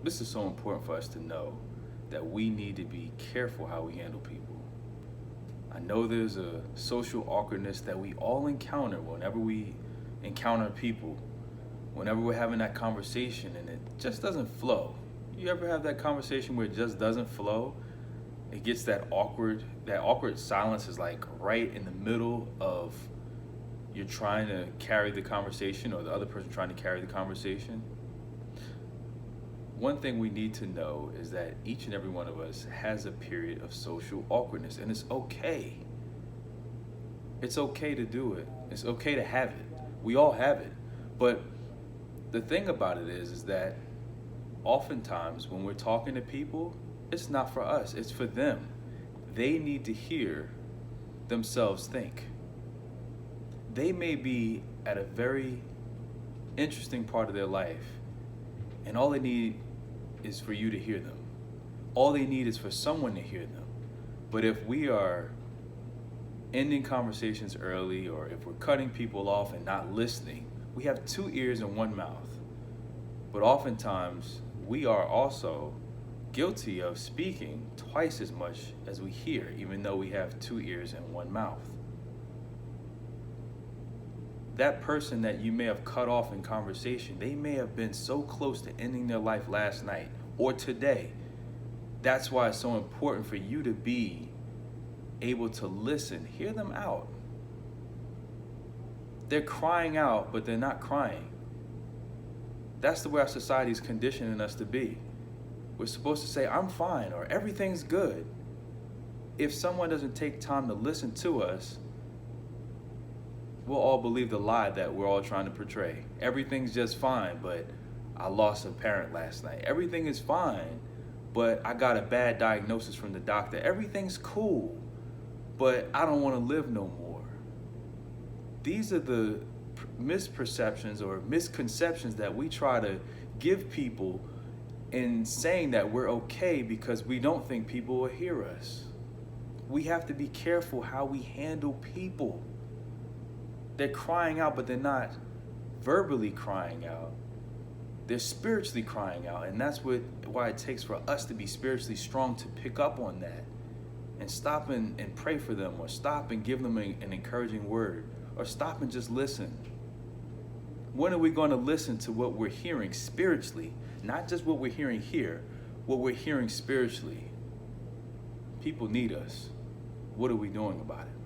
This is so important for us to know that we need to be careful how we handle people. I know there's a social awkwardness that we all encounter whenever we encounter people, whenever we're having that conversation and it just doesn't flow. You ever have that conversation where it just doesn't flow? It gets that awkward silence is like right in the middle of you're trying to carry the conversation or the other person trying to carry the conversation. One thing we need to know is that each and every one of us has a period of social awkwardness, and it's okay. It's okay to do it. It's okay to have it. We all have it. But the thing about it is that oftentimes when we're talking to people, it's not for us, it's for them. They need to hear themselves think. They may be at a very interesting part of their life, and all they need is for you to hear them. All they need is for someone to hear them. But if we are ending conversations early, or if we're cutting people off and not listening, we have two ears and one mouth. But oftentimes, we are also guilty of speaking twice as much as we hear, even though we have two ears and one mouth. That person that you may have cut off in conversation, they may have been so close to ending their life last night or today. That's why it's so important for you to be able to listen, hear them out. They're crying out, but they're not crying. That's the way our society is conditioning us to be. We're supposed to say, I'm fine, or everything's good. If someone doesn't take time to listen to us, we'll all believe the lie that we're all trying to portray. Everything's just fine, but I lost a parent last night. Everything is fine, but I got a bad diagnosis from the doctor. Everything's cool, but I don't want to live no more. These are the misperceptions or misconceptions that we try to give people in saying that we're okay because we don't think people will hear us. We have to be careful how we handle people. They're crying out, but they're not verbally crying out. They're spiritually crying out. And that's why it takes for us to be spiritually strong to pick up on that and stop and pray for them, or stop and give them an encouraging word, or stop and just listen. When are we going to listen to what we're hearing spiritually? Not just what we're hearing here, what we're hearing spiritually. People need us. What are we doing about it?